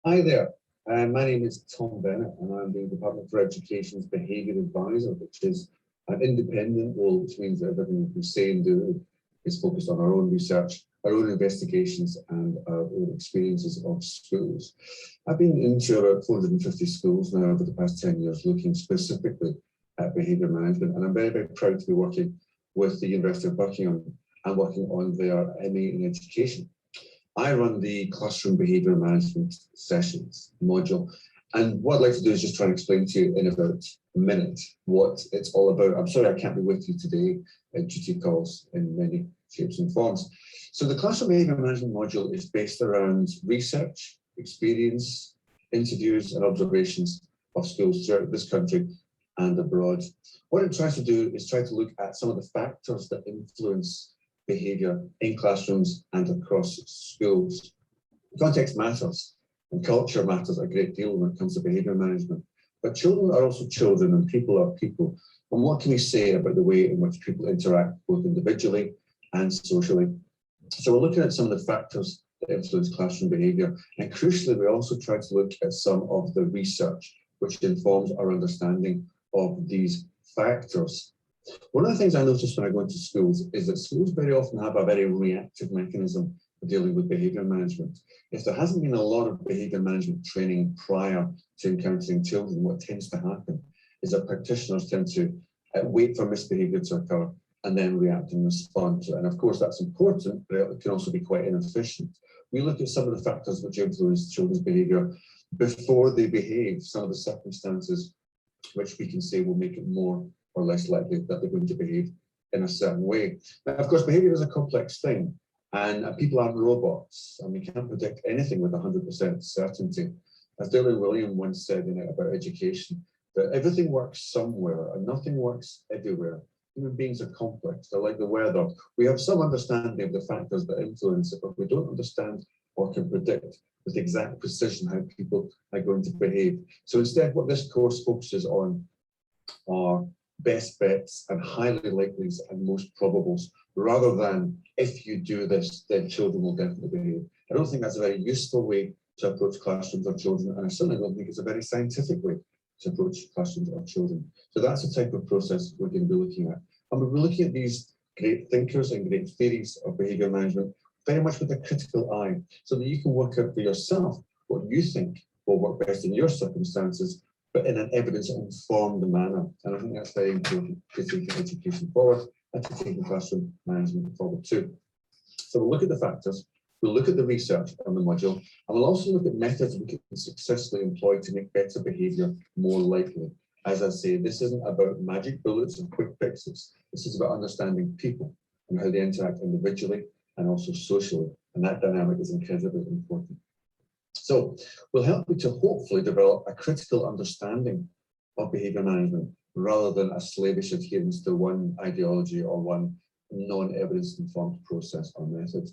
Hi there, my name is Tom Bennett and I'm the Department for Education's Behaviour Advisor, which is an independent role, which means that everything we say and do is focused on our own research, our own investigations and our own experiences of schools. I've been into about 450 schools now over the past 10 years, looking specifically at behaviour management, and I'm very, very proud to be working with the University of Buckingham and working on their MA in Education. I run the classroom behaviour management sessions module, and what I'd like to do is just try and explain to you in about a minute what it's all about. I'm sorry I can't be with you today due to calls in many shapes and forms. So the classroom behaviour management module is based around research, experience, interviews and observations of schools throughout this country and abroad. What it tries to do is try to look at some of the factors that influence behaviour in classrooms and across schools. Context matters and culture matters a great deal when it comes to behaviour management. But children are also children and people are people. And what can we say about the way in which people interact both individually and socially? So we're looking at some of the factors that influence classroom behaviour, and crucially we also try to look at some of the research which informs our understanding of these factors. One of the things I notice when I go into schools is that schools very often have a very reactive mechanism for dealing with behaviour management. If there hasn't been a lot of behaviour management training prior to encountering children, what tends to happen is that practitioners tend to wait for misbehaviour to occur and then react and respond to it. And of course that's important, but it can also be quite inefficient. We look at some of the factors which influence children's behaviour before they behave, some of the circumstances which we can say will make it more or less likely that they're going to behave in a certain way. Now, of course, behaviour is a complex thing, and people aren't robots, and we can't predict anything with 100% certainty. As Dylan William once said in it about education, that everything works somewhere and nothing works everywhere. Human beings are complex, they're like the weather. We have some understanding of the factors that influence it, but we don't understand or can predict with exact precision how people are going to behave. So instead, what this course focuses on are best bets and highly likelies and most probables, rather than if you do this, then children will definitely behave. I don't think that's a very useful way to approach classrooms or children, and I certainly don't think it's a very scientific way to approach classrooms or children. So that's the type of process we're going to be looking at. And we'll be looking at these great thinkers and great theories of behaviour management very much with a critical eye, so that you can work out for yourself what you think will work best in your circumstances, but in an evidence-informed manner. And I think that's very important to take education forward and to take the classroom management forward too. So we'll look at the factors, we'll look at the research on the module, and we'll also look at methods we can successfully employ to make better behaviour more likely. As I say, this isn't about magic bullets and quick fixes. This is about understanding people and how they interact individually and also socially. And that dynamic is incredibly important. So we'll help you to hopefully develop a critical understanding of behaviour management rather than a slavish adherence to one ideology or one non-evidence informed process or method.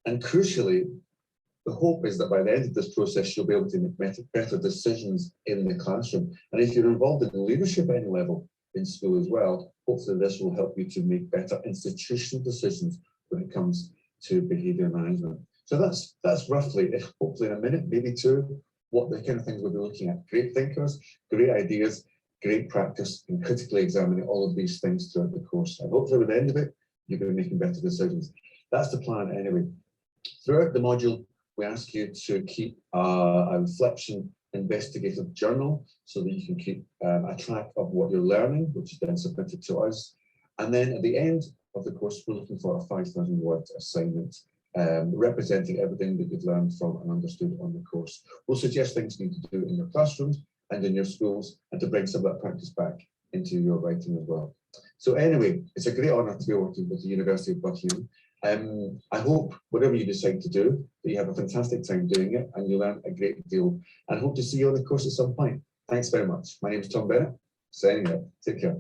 And crucially, the hope is that by the end of this process, you'll be able to make better decisions in the classroom. And if you're involved in leadership at any level in school as well, hopefully this will help you to make better institutional decisions when it comes to behaviour management. So that's roughly, hopefully in a minute, maybe two, what the kind of things we'll be looking at. Great thinkers, great ideas, great practice, and critically examining all of these things throughout the course. And hopefully at the end of it, you're going to be making better decisions. That's the plan anyway. Throughout the module, we ask you to keep a reflection investigative journal so that you can keep a track of what you're learning, which is then submitted to us. And then at the end of the course, we're looking for a 5,000 word assignment representing everything that you've learned from and understood on the course. We'll suggest things you need to do in your classrooms and in your schools, and to bring some of that practice back into your writing as well. So anyway, it's a great honour to be working with the University of Buckingham. I hope whatever you decide to do, that you have a fantastic time doing it and you learn a great deal, and hope to see you on the course at some point. Thanks very much. My name is Tom Bennett, signing out. Take care.